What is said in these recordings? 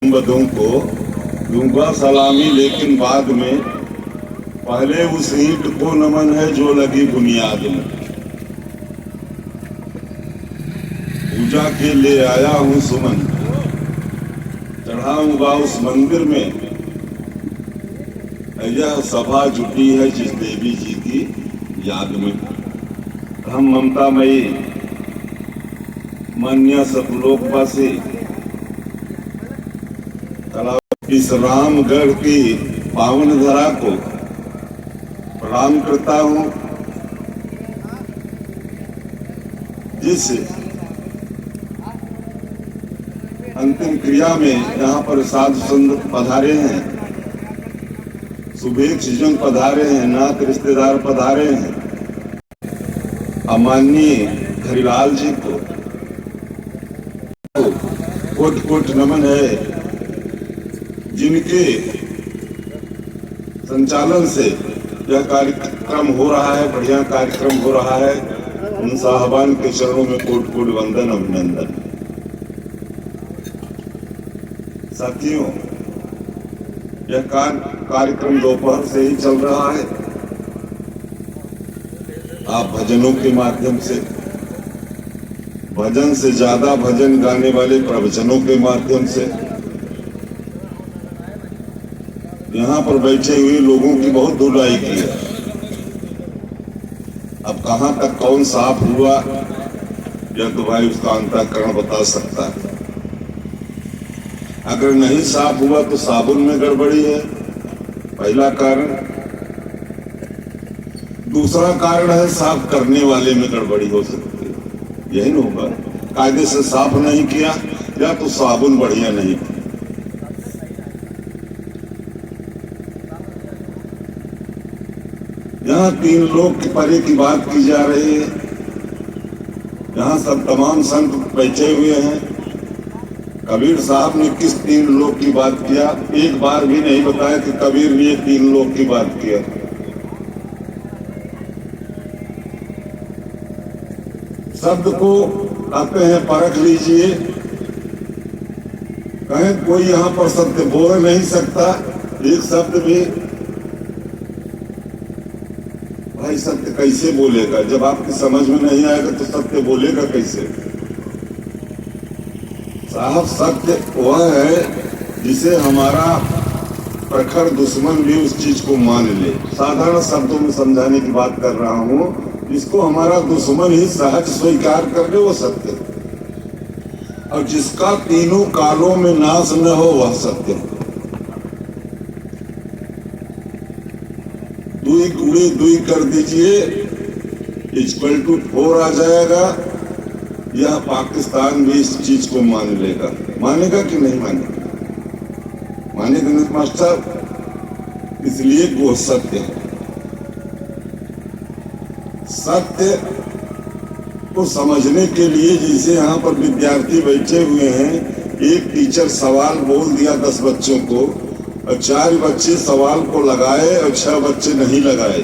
गुंबदों को दूंगा सलामी, लेकिन बाद में पहले उस ईंट को नमन है जो लगी बुनियाद में। पूजा के ले आया हूँ सुमन, चढ़ाऊंगा उस मंदिर में। यह सभा जुटी है जिस देवी जी की याद में। हम ममतामयी मन्य सतलोक वासी इस रामगढ़ की पावन धरा को प्रणाम करता हूँ, जिस अंतिम क्रिया में यहाँ पर साधु संत पधारे हैं, शुभेच्छुक जन पधारे हैं, नात रिश्तेदार पधारे हैं। अमाननीय हरिलाल जी को कोट कोट नमन है, जिनके संचालन से यह कार्यक्रम हो रहा है, बढ़िया कार्यक्रम हो रहा है। उन साहबान के चरणों में कोट कोट वंदन अभिनंदन। साथियों, यह कार्यक्रम दोपहर से ही चल रहा है। आप भजनों के माध्यम से, भजन से ज्यादा भजन गाने वाले प्रवचनों के माध्यम से, यहाँ पर बैठे हुए लोगों की बहुत धुलाई की है। अब कहाँ तक कौन साफ हुआ यह तो भाई उसका अंतःकरण बता सकता है। अगर नहीं साफ हुआ तो साबुन में गड़बड़ी है, पहला कारण। दूसरा कारण है साफ करने वाले में गड़बड़ी हो सकती है। यही नहीं होगा, कायदे से साफ नहीं किया या तो साबुन बढ़िया नहीं थी। यहाँ तीन लोग की परे की बात की जा रही है। यहाँ सब तमाम संत बैठे हुए हैं। कबीर साहब ने किस तीन लोग की बात किया, एक बार भी नहीं बताया कि कबीर ने तीन लोग की बात किया। शब्द को आते हैं परख लीजिए। कहें कोई यहाँ पर सत्य बोल नहीं सकता, एक शब्द भी। भाई सत्य कैसे बोलेगा? जब आपकी समझ में नहीं आएगा तो सत्य बोलेगा कैसे? साहब, सत्य वह है जिसे हमारा प्रखर दुश्मन भी उस चीज को मान ले। साधारण शब्दों में समझाने की बात कर रहा हूँ। जिसको हमारा दुश्मन ही सहज स्वीकार कर ले वो सत्य, और जिसका तीनों कालों में नाश न हो वह सत्य। दुई गुणे दुई कर दीजिए, इक्वल टू 4 आ जाएगा। यह पाकिस्तान भी इस चीज को मान लेगा। मानेगा कि नहीं मानेगा? मानेगा नहीं मास्टर। इसलिए वो सत्य है। सत्य को समझने के लिए जैसे यहाँ पर विद्यार्थी बैठे हुए हैं, एक टीचर सवाल बोल दिया 10 बच्चों को, और 4 बच्चे सवाल को लगाए और 6 बच्चे नहीं लगाए।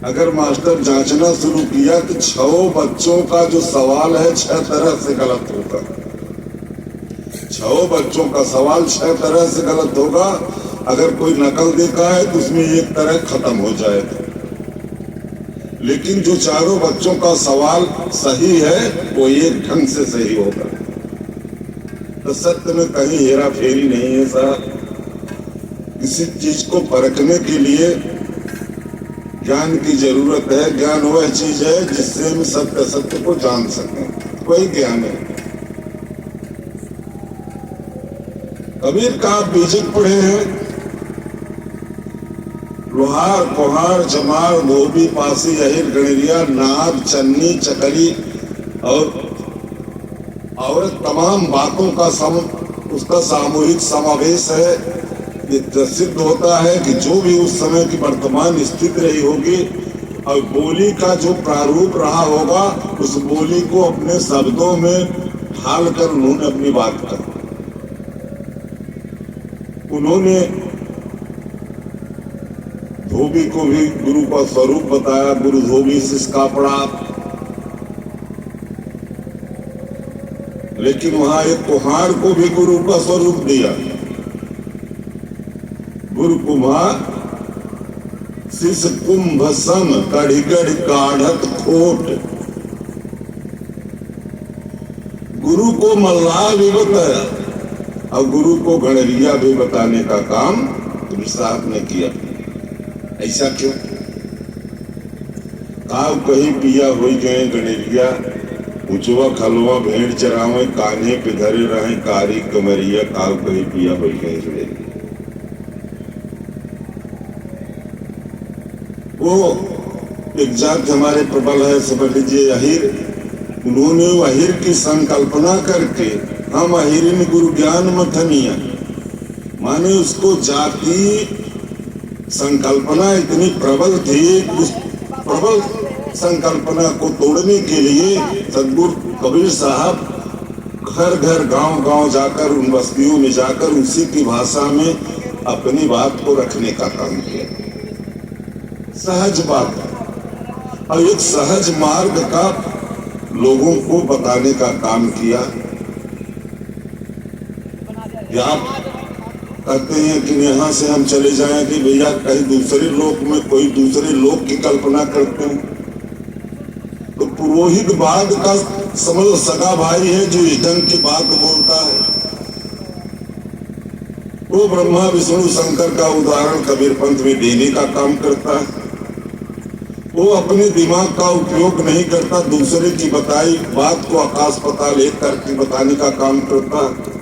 अगर मास्टर जांचना शुरू किया तो 6 बच्चों का जो सवाल है 6 तरह से गलत होगा। 6 बच्चों का सवाल 6 तरह से गलत होगा। अगर कोई नकल देखा है तो उसमें एक तरह खत्म हो जाएगा। लेकिन जो 4 बच्चों का सवाल सही है वो एक ढंग से सही होगा। तो सत्य में कहीं हेरा फेरी नहीं है साहब। किसी चीज को परखने के लिए ज्ञान की जरूरत है। ज्ञान वह चीज है जिससे हम सत्य सत्य को जान सकें, वही ज्ञान है। कबीर का आप बीजक पढ़े हैं। लोहार, कोहार, जमार, धोबी, पासी, अहिर, गणेरिया, नाग, चन्नी, चकरी और तमाम बातों का उसका सामूहिक समावेश है। ये सिद्ध होता है कि जो भी उस समय की वर्तमान स्थिति रही होगी और बोली का जो प्रारूप रहा होगा, उस बोली को अपने शब्दों में ढाल कर उन्होंने अपनी बात कर। उन्होंने धोबी को भी गुरु का स्वरूप बताया। गुरु धोबी सिसका पड़ा, लेकिन वहां एक कुम्हार को भी गुरु का स्वरूप दिया। गुरु कुम्हार शिष कुंभ सम कढ़िगढ़ काढ़त खोट। गुरु को मल्लाह भी बताया और गुरु को गणरिया भी बताने का काम गुरु साहब ने किया। ऐसा क्यों? काव कहीं पिया हो गए गणरिया, ऊंचवा खलवा भेड़ चरावे, कान्हे पे धरे रहे कारी कमरिया, काव कहीं पिया हो गए गणरिया। वो एक जात हमारे प्रबल है, समझ लीजिए अहिर। उन्होंने अहिर की संकल्पना करके हम अहिरिन गुरु ज्ञान मथनिया, माने उसको जाति संकल्पना इतनी प्रबल थी, उस प्रबल संकल्पना को तोड़ने के लिए सदगुरु कबीर साहब घर घर गांव गांव जाकर उन बस्तियों में जाकर उसी की भाषा में अपनी बात को रखने का काम किया। सहज बात और एक सहज मार्ग का लोगों को बताने का काम किया। आप कहते हैं कि यहाँ से हम चले जाएं कि भैया कहीं दूसरे लोक में कोई दूसरे लोक की कल्पना करते हैं, तो पुरोहित बाद का समझ सगा भाई है जो इस ढंग की बात बोलता है। वो ब्रह्मा विष्णु शंकर का उदाहरण कबीर पंथ में देने का काम करता है। वो अपने दिमाग का उपयोग नहीं करता, दूसरे की बताई बात को आकाश पाताल एक करके बताने का काम करता है।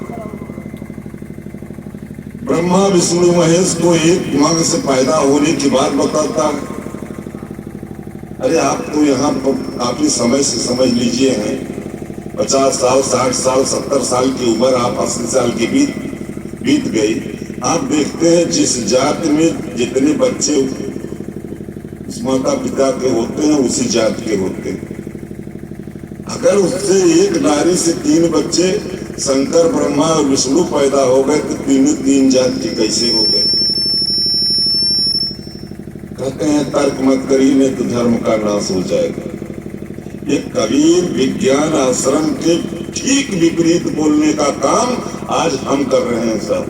ब्रह्मा विष्णु महेश को एक मांग से पैदा होने की बात बताता है। अरे आप तो यहाँ काफी समय से समझ लीजिए हैं, 50 साल 60 साल 70 साल की उम्र, आप 80 साल की बीत गई। आप देखते हैं जिस जात में जितने बच्चे उस माता पिता के होते हैं उसी जात के होते हैं। अगर उससे एक नारी से 3 बच्चे शंकर ब्रह्मा और विष्णु पैदा हो गए तो तीनों 3 जात के कैसे हो गए? कहते हैं तर्क मत करिए नहीं तो धर्म का नाश हो जाएगा। ये कबीर विज्ञान आश्रम के ठीक विपरीत बोलने का काम आज हम कर रहे हैं साहब।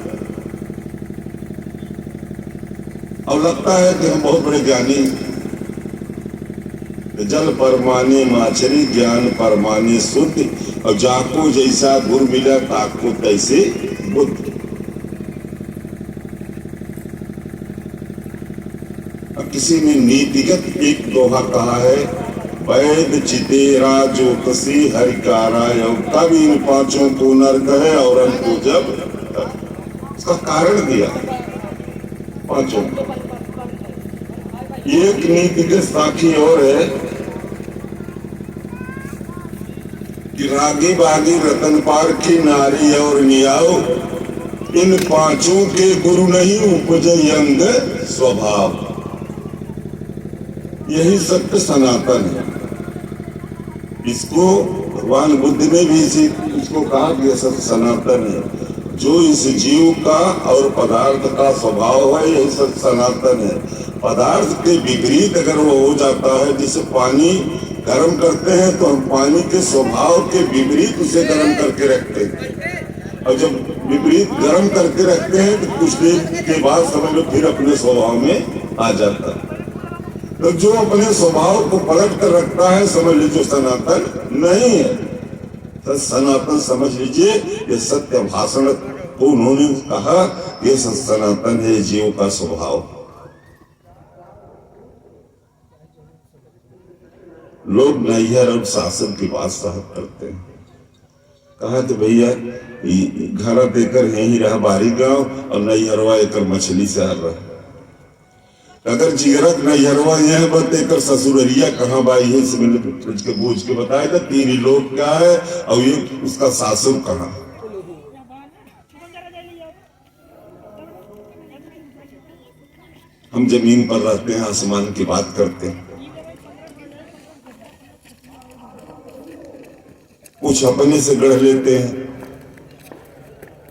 और लगता है कि हम बहुत बड़े ज्ञानी। जल परमाने माछरी ज्ञान परमाने शुद्ध, और जाको जैसा गुरु मिला ताको तैसे बुद्ध। किसी ने नीतिगत एक दोहा कहा है, वैद चितेरा ज्योतिषी हरिकारा, तब इन 5 को नर्क है और उनको जब इसका कारण दिया 5। एक नीतिगत साखी और है कि रागी बागी रतन पार की नारी और नियाओ, इन 5 के गुरु नहीं उपजे अंग स्वभाव। यही सत्य सनातन है। इसको भगवान बुद्ध ने भी इसको कहा कि यह सत्य सनातन है। जो इस जीव का और पदार्थ का स्वभाव है यही सत्य सनातन है। पदार्थ के विपरीत अगर वो हो जाता है, जिसे पानी गर्म करते हैं तो हम पानी के स्वभाव के विपरीत उसे गर्म करके रखते हैं, और जब विपरीत गर्म करके रखते हैं तो कुछ देर के बाद समझ लो फिर अपने स्वभाव में आ जाता है। तो जो अपने स्वभाव को पलट कर रखता है समझ लीजिए सनातन नहीं है। तो सनातन समझ लीजिए ये सत्य भाषण को उन्होंने कहा, ये सनातन है जीव का स्वभाव। लोग नैहर और शासन की बात साहब करते हैं। कहा तो भैया घर देकर यही रहा बारी गांव और नैहरवा एक मछली से हर रहा। अगर जिगरत नैहरवा यह बतेकर ससुररिया कहाँ बाई है, से मैंने पूछ के बूझ के बताया था 3 लोग क्या है और ये उसका सासुर कहाँ। हम जमीन पर रहते हैं, आसमान की बात करते हैं। कुछ अपने से गढ़ लेते हैं,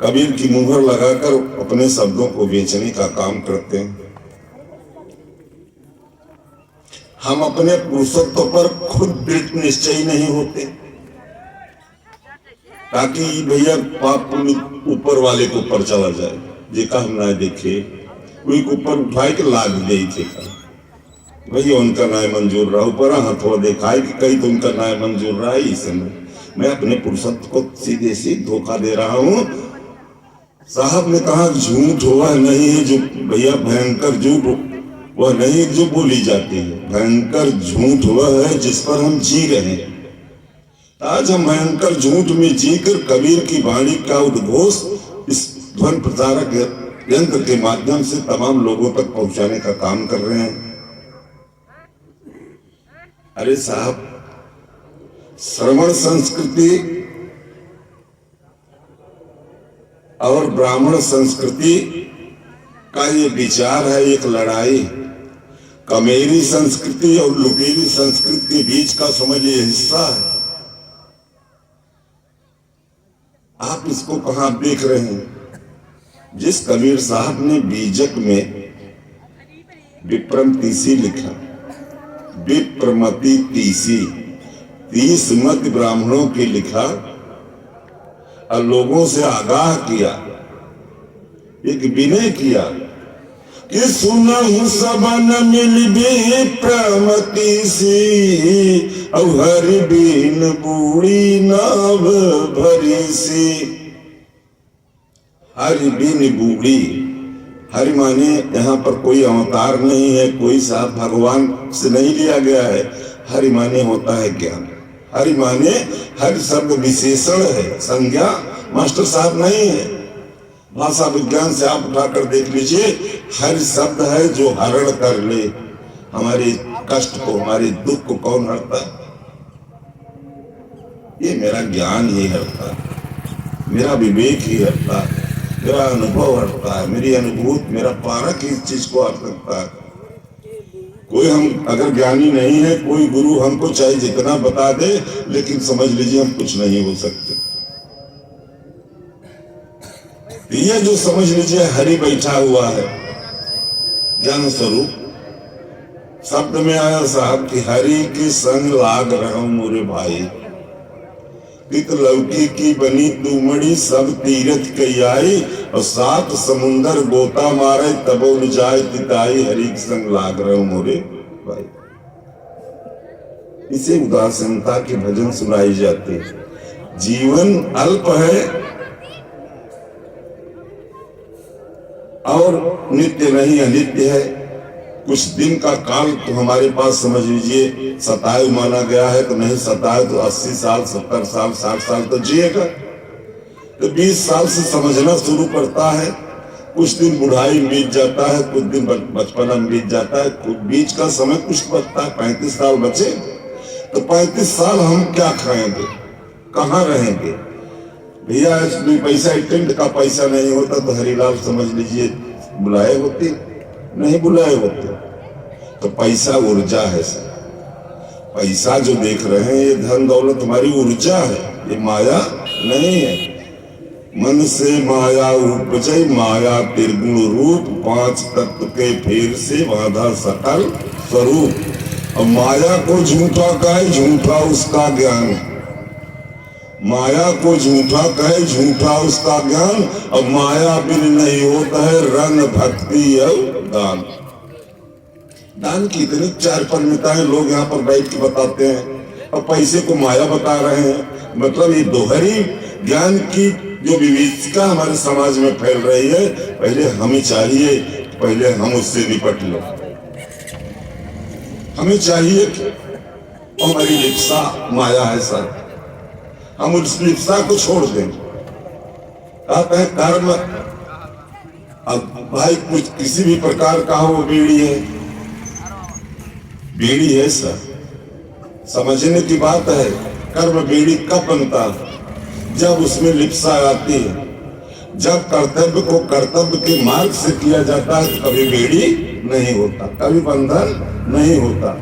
कबीर की मुहर लगाकर अपने शब्दों को बेचने का काम करते हैं। हम अपने पुरुषत्व पर खुद दृढ़ निश्चयी नहीं होते। ताकि भैया पाप पुण्य ऊपर वाले के ऊपर चला जाए। जेका हम ना देखे कोई के ऊपर उठाए के लाग गई थे भैया उनका न्याय मंजूर रहा, ऊपर हथवा दिखाए कि कहीं तो उनका न्याय मंजूर रहा है। इस समय मैं अपने पुरुषत्व को सीधे सीधे धोखा दे रहा हूँ। साहब ने कहा झूठ हुआ नहीं है जो भैया भयंकर झूठ वह नहीं जो बोली जाती है, भयंकर झूठ वह है जिस पर हम जी रहे हैं। आज हम भयंकर झूठ में जीकर कबीर की वाणी का उद्घोष इस ध्वन प्रचारक यंत्र के माध्यम से तमाम लोगों तक पहुंचाने का काम कर रहे हैं। अरे साहब, श्रवण संस्कृति और ब्राह्मण संस्कृति का ये विचार है, एक लड़ाई कमेरी संस्कृति और लुटेरी संस्कृति के बीच का समझिए हिस्सा है। आप इसको कहां देख रहे हैं? जिस कबीर साहब ने बीजक में विप्रम तीसी लिखा, विप्रमति तीसी 30 मत ब्राह्मणों की लिखा और लोगों से आगाह किया, एक विनय किया कि सुनहु सबन मिल विप्रमति सी और हरि बीन बूढ़ी नाव भरी सी। हरि बीन बूढ़ी, हरि माने यहाँ पर कोई अवतार नहीं है, कोई साहब भगवान से नहीं लिया गया है। हरि माने होता है ज्ञान, हरि माने हर शब्द विशेषण है, संज्ञा मास्टर साहब नहीं है। भाषा विज्ञान से आप उठाकर देख लीजिए, हर शब्द है जो हरण कर ले हमारे कष्ट को, हमारे दुख को। कौन हरता? ये मेरा ज्ञान ही हरता, मेरा विवेक ही हरता, मेरा अनुभव हरता है, मेरी अनुभूति, मेरा पारक इस चीज को हर सकता है। कोई हम अगर ज्ञानी नहीं है, कोई गुरु हमको चाहे जितना बता दे, लेकिन समझ लीजिए हम कुछ नहीं हो सकते। ये जो समझ लीजिए हरि बैठा हुआ है ज्ञान स्वरूप, शब्द में आया साहब कि हरि के संग लाग रहा हूं मोरे भाई, पित लौकी की बनी तुमड़ी सब तीरथ कई आई और 7 समुंदर गोता मारे तबो न जाए तिताई, हरि के संग लाग रहा हूं मोरे भाई। इसे उदासीनता के भजन सुनाई जाते। जीवन अल्प है और नित्य नहीं, अनित्य है। कुछ दिन का काल तो हमारे पास समझ लीजिए सतायु माना गया है, तो नहीं सतायु तो 80 साल 70 साल 60 साल तो जिएगा। तो 20 साल से समझना शुरू करता है, कुछ दिन बुढ़ाई बीत जाता है, कुछ दिन बचपना बीत जाता है, कुछ बीच का समय कुछ बचता है। 35 साल बचे तो 35 साल हम क्या खाएंगे, कहाँ रहेंगे? भैया पैसा टेंट का पैसा नहीं होता तो हरिलाल समझ लीजिए बुलाए होते, नहीं बुलाए होते। तो पैसा ऊर्जा है सर, पैसा जो देख रहे हैं ये धन दौलत हमारी ऊर्जा है, ये माया नहीं है। मन से माया उपजय माया त्रिगुण रूप, 5 तत्व के फेर से बांधा सकल स्वरूप। और माया को झूठा कहे, झूठा उसका ज्ञान, माया को झूठा कहे, झूठा उसका ज्ञान। और माया बिन नहीं होता है रंग भक्ति और दान। दान की इतनी 4 परमिताएं लोग यहाँ पर बैठ के बताते हैं और पैसे को माया बता रहे हैं। मतलब ये दोहरी ज्ञान की जो विविधता हमारे समाज में फैल रही है, पहले हमें चाहिए, पहले हम उससे निपट लो। हमें चाहिए कि हमारी लिप्सा माया है सर, हम उस लिप्सा को छोड़ दें। कहते हैं कर्म, अब भाई कुछ किसी भी प्रकार का हो, वो बीड़ी है, बीड़ी है सर, समझने की बात है। कर्म बीड़ी कब बनता? जब उसमें लिप्सा आती है, जब कर्तव्य को कर्तव्य के मार्ग से किया जाता है तो कभी बीड़ी नहीं होता, कभी बंधन नहीं होता।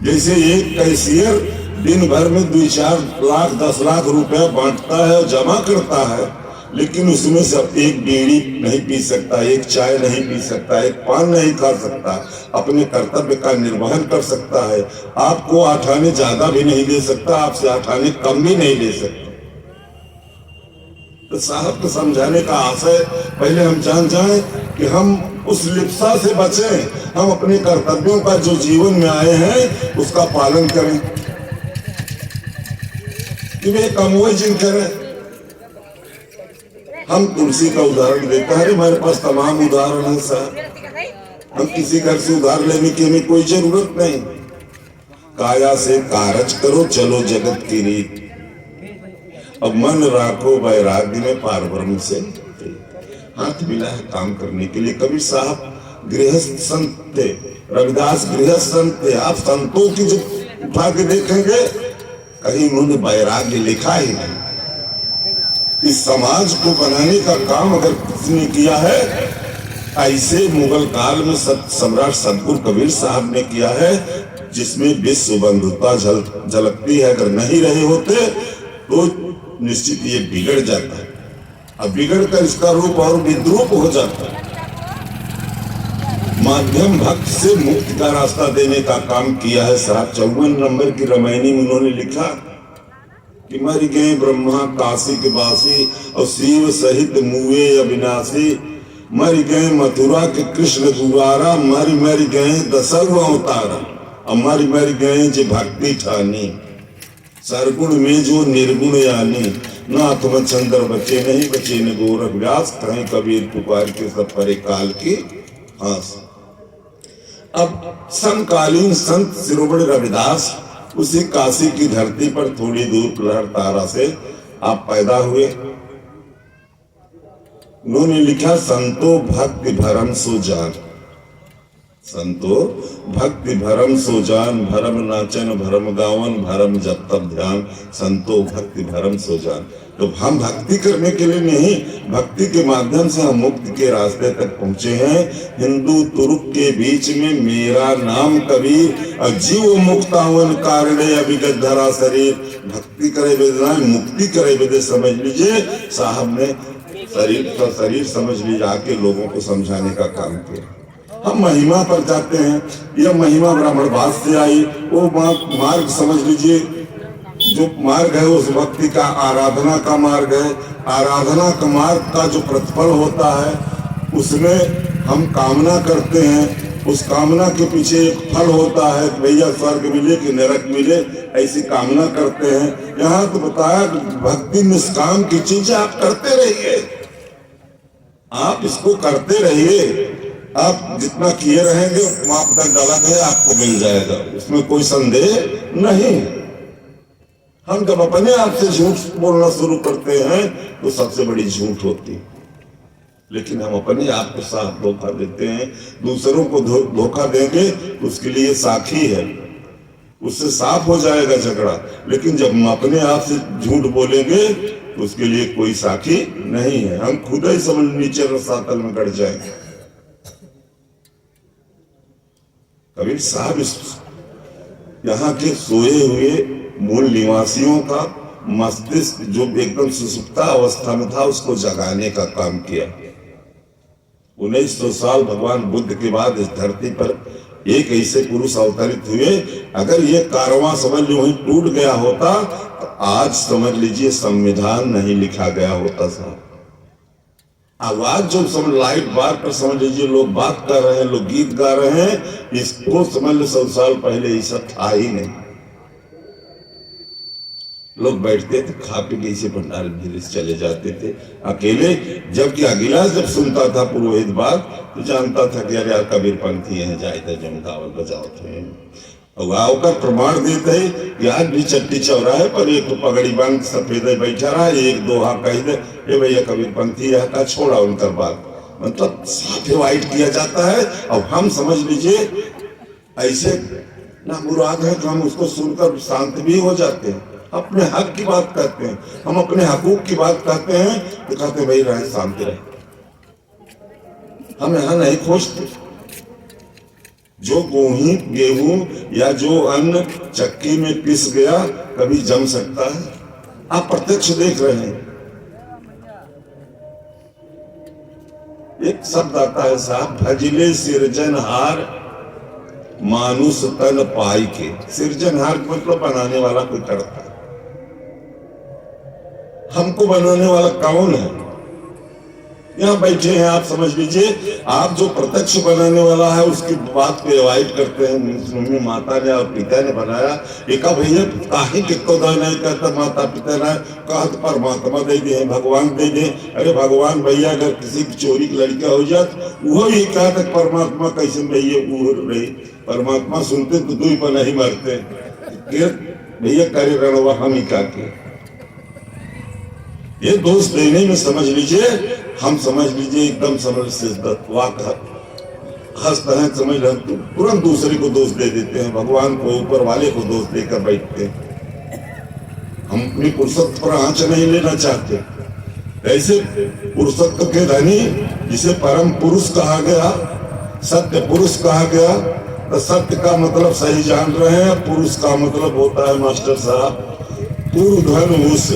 जैसे एक कैशियर दिन भर में 2-4 लाख 10 लाख रुपया बांटता है और जमा करता है, लेकिन उसमें से एक बीड़ी नहीं पी सकता, एक चाय नहीं पी सकता, एक पान नहीं खा सकता, अपने कर्तव्य का निर्वहन कर सकता है। आपको 8 आने ज्यादा भी नहीं दे सकता, आपसे 8 आने कम भी नहीं ले सकता। तो साहब को समझाने का आशय पहले हम जान जाएं कि हम उस लिप्सा से बचें, हम अपने कर्तव्यों का जो जीवन में आए हैं उसका पालन करें कि वे कमोई जिन करें। हम तुलसी का उदाहरण देते हैं, हमारे पास तमाम उदाहरण है साहब। हम किसी घर से उधार लेने की हमें कोई जरूरत नहीं। काया से कारज करो चलो जगत की रीत, अब मन राखो वैराग्य में पार ब्रह्म से। हाथ मिला है काम करने के लिए। कबीर साहब गृहस्थ संत थे, रविदास गृहस्थ संत थे। आप संतों की जो उठा के देखेंगे कहीं उन्होंने वैराग्य लिखा ही नहीं। इस समाज को बनाने का काम अगर किसने किया है, ऐसे मुगल काल में सम्राट सतगुरु कबीर साहब ने किया है, जिसमें विश्व बंधुता झलकती है। अगर नहीं रहे होते तो निश्चित ये बिगड़ जाता है। अब बिगड़ कर इसका रूप और विद्रूप हो जाता है। माध्यम भक्त से मुक्ति का रास्ता देने का काम किया है साहब। 54 नंबर की रामायणी में उन्होंने लिखा कि मर गए ब्रह्मा काशी के वासी और शिव सहित मुए अविनाशी, मर गए मथुरा के कृष्ण दुआरा, मर गए दशरथ अवतारा, और मर गए जो भक्ति ठानी, सरगुण में जो निर्गुण यानी, नाथ में चंद्र बचे नहीं बचे न गोरख व्यास, कहीं कबीर पुकार के सब परे काल की हास। अब समकालीन संत शिरोमणि रविदास उसी काशी की धरती पर थोड़ी दूर लहर तारा से आप पैदा हुए। उन्होंने लिखा संतो भक्ति भरम सो जान, संतो भक्ति भरम सो जान, भरम नाचन भरम गावन, भरम जप तप ध्यान, संतो भक्ति भरम सो जान। तो हम भक्ति करने के लिए नहीं, भक्ति के माध्यम से हम मुक्ति के रास्ते तक पहुंचे हैं। हिंदू तुर्क के बीच में मेरा नाम कबीर, और जीव मुक्तावन कारणे अभिगत धरा शरीर। भक्ति करे वेदना मुक्ति करे वेदे समझ लीजिए। साहब ने शरीर का शरीर समझ लीजिए आके लोगों को समझाने का काम किया। हम महिमा पर जाते हैं, यह महिमा ब्राह्मणवाद से आई। वो मार्ग समझ लीजिए, जो मार्ग है उस भक्ति का आराधना का मार्ग है। आराधना का मार्ग का जो प्रतिफल होता है उसमें हम कामना करते हैं, उस कामना के पीछे एक फल होता है, भैया स्वर्ग मिले कि नरक मिले, ऐसी कामना करते हैं। यहाँ तो बताया भक्ति निष्काम की चीज आप करते रहिए, आप इसको करते रहिए। आप जितना किए रहेंगे मापदंड अलग है, आपको मिल जाएगा, उसमें कोई संदेह नहीं। हम जब अपने आप से झूठ बोलना शुरू करते हैं तो सबसे बड़ी झूठ होती है। लेकिन हम अपने आप के साथ धोखा देते हैं, दूसरों को धोखा देंगे उसके लिए साखी है, उससे साफ हो जाएगा झगड़ा। लेकिन जब हम अपने आप से झूठ बोलेंगे तो उसके लिए कोई साखी नहीं है, हम खुद ही समझ नीचे रसातल में गड़ जाएंगे। कबीर साहब यहाँ के सोए हुए मूल निवासियों का मस्तिष्क जो एकदम सुसुप्ता अवस्था में था उसको जगाने का काम किया। 1900 साल भगवान बुद्ध के बाद इस धरती पर एक ऐसे पुरुष अवतरित हुए। अगर ये कारवां समझ लो वहीं टूट गया होता तो आज समझ लीजिए संविधान नहीं लिखा गया होता साहब। आवाज जो समझ लाइट बार पर समझ लीजिए लोग बात कर रहे हैं, लोग गीत गा रहे हैं, इसको समझ लो 100 साल पहले ये सब था ही नहीं। लोग बैठते थे खा पी के इसे भंडार धीरे से चले जाते थे अकेले। जबकि अगला जब सुनता था पुरोहित बात तो जानता था कि यार कबीर पंथी है, जाए थे जमगावल बजाओ थे। गाँव का प्रमाण देते है कि आज भी चट्टी चौराहे पर एक तो पगड़ी बांध सफेद बैठा रहा, एक दो हाँ कह दे ये भैया कबीर पंथी है का छोड़ा उनका बात, मतलब साफ वाइट किया जाता है। अब हम समझ लीजिए ऐसे ना मुराद है कि हम उसको सुनकर शांत भी हो जाते हैं, अपने हक की बात करते हैं। हम अपने हकूक की बात करते हैं तो कहते भाई रहे शांति रहे, हम यहाँ नहीं खोजते। जो गेहूं या जो अन्न चक्की में पिस गया कभी जम सकता है, आप प्रत्यक्ष देख रहे हैं। एक शब्द आता है साहब, भजले सिरजनहार मानुष तन पाई के। सिरजनहार मतलब बनाने वाला कोई करता है। हमको बनाने वाला कौन है? यहाँ बैठे हैं आप, समझ लीजिए आप जो प्रत्यक्ष बनाने वाला है उसकी बात को अवॉइड करते हैं। मम्मी माता ने और पिता ने बनाया, एक भैया काहे कितो दा नहीं कहता माता पिता ने कहा तो परमात्मा दे दिए, भगवान दे दिए। अरे भगवान भैया अगर किसी की चोरी की लड़का हो जात वो ही कहा था परमात्मा कैसे भैया वो रही, परमात्मा सुनते तो दू पर नहीं मरते, भैया करे रणवा हम ही का ये दोष देने में समझ लीजिए, हम समझ लीजिए एकदम समझ से हंसते हैं, समझ रहे तो तुरंत दूसरे को दोष दे देते हैं, भगवान को ऊपर वाले को दोष देकर बैठते हैं। हम अपनी पुरुषत्व पर आंच नहीं लेना चाहते। ऐसे पुरुषत्व के धनी जिसे परम पुरुष कहा गया, सत्य पुरुष कहा गया, तो सत्य का मतलब सही जान रहे हैं, पुरुष का मतलब होता है मास्टर साहब पूर्व धन उस,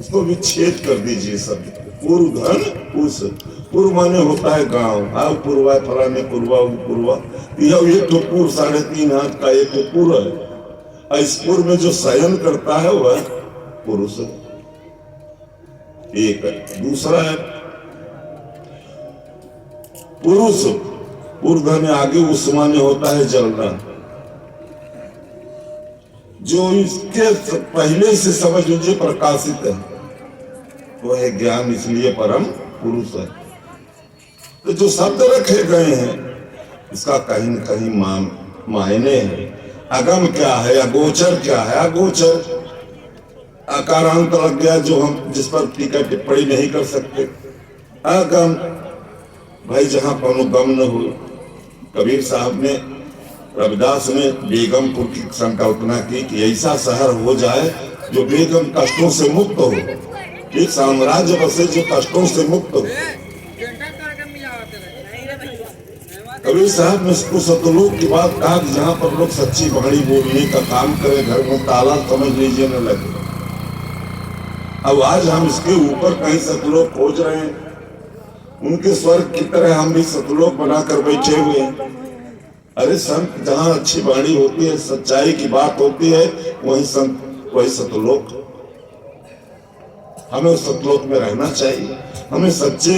उसको विच्छेद कर दीजिए सब। पूर्व धन उस, पूर्व माने होता है गांव, आओ पूर्वा फलाने पूर्वा पूर्वा, यह एक तो पूर्व 3.5 हाथ का एक तो पूर्व है। इस पूर्व में जो शयन करता है वह पुरुष है, एक है। दूसरा है पुरुष, पूर्व धन आगे उस माने होता है जलना, जो इसके पहले से समझ लीजिए प्रकाशित है वो है ज्ञान, इसलिए परम पुरुष है। तो जो शब्द रखे गए हैं इसका कहीं न कहीं मायने है। अगम क्या है, अगोचर क्या है? अगोचर आकारांत लग गया जो हम जिस पर टीका टिप्पणी नहीं कर सकते। अगम भाई जहां कोनो गम न हो। कबीर साहब ने, रविदास ने बेगमपुर की संकल्पना की कि ऐसा शहर हो जाए जो बेगम कष्टों से मुक्त हो, एक साम्राज्य बसे जो कष्टों से मुक्त हो। कबीर साहब ने उसको सतलोक की बात कहा कि जहां पर लोग सच्ची वाणी बोलने का काम करें, घर में ताला समझ लीजिए न लगे। अब आज हम इसके ऊपर कहीं सतलोक खोज रहे हैं, उनके स्वर्ग की तरह हम भी सतलोक बनाकर बैठे हुए हैं। अरे संत जहां अच्छी वाणी होती है, सच्चाई की बात होती है, वही संत वही सतलोक। हमें उस सतलोक में रहना चाहिए, हमें सच्चे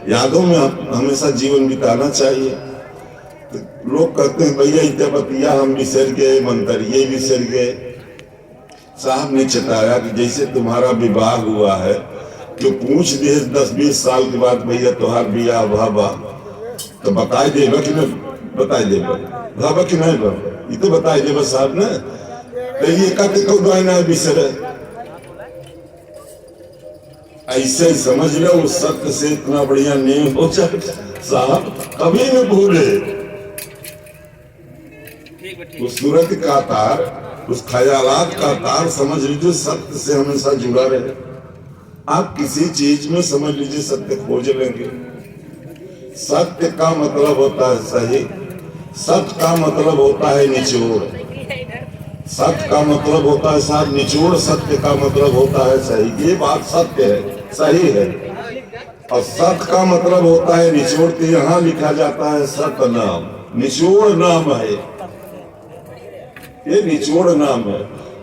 यादों में हमेशा जीवन बिताना चाहिए। तो लोग कहते हैं भैया इतने बतिया हम बिसर गए, मंतरिये बिसर गए। साहब ने चेताया कि जैसे तुम्हारा विवाह हुआ है कि पूछ दिए 10-20 साल के बाद भैया तुम्हार बिया भाबा तो बताई देगा कि नहीं, बताई देगा भाबा कि नहीं भाबा, ये तो बताई देगा साहब ने। तो ये कहते कौन ना बिसरे, ऐसे ही समझ लो उस सत्य से इतना बढ़िया नहीं हो जाए साहब, कभी न भूले उस सूरत का तार, उस ख्यालात का तार समझ लीजिए सत्य से हमेशा जुड़ा रहे। आप किसी चीज में समझ लीजिए सत्य खोज लेंगे। सत्य का मतलब होता है सही, सत्य का मतलब होता है निचोड़, सत्य का मतलब होता है साथ निचोड़, सत्य का मतलब होता है सही। ये बात सत्य है, सही है। और सत्य का मतलब होता है निचोड़, तो यहाँ लिखा जाता है सत्य नाम, निचोड़ नाम है, ये निचोड़ नाम है।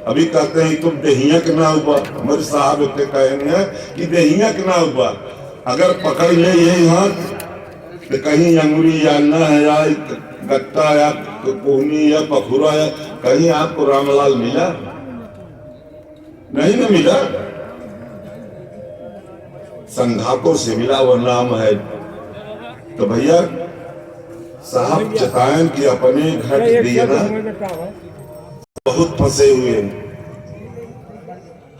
अभी कहते हैं तुम देहिया के ना हुआ, हमारे साहब इतने कहेंगे कि देहिया के ना हुआ, अगर पकड़ ले यही हाथ तो कहीं अंगुरी या न है या गत्ता या कोहनी या पखुरा या कहीं आपको रामलाल मिला नहीं, न मिला, संघातों से मिला, वो नाम है। तो भैया साहब चतायन की अपने घट दिए ना, बहुत फंसे हुए हैं।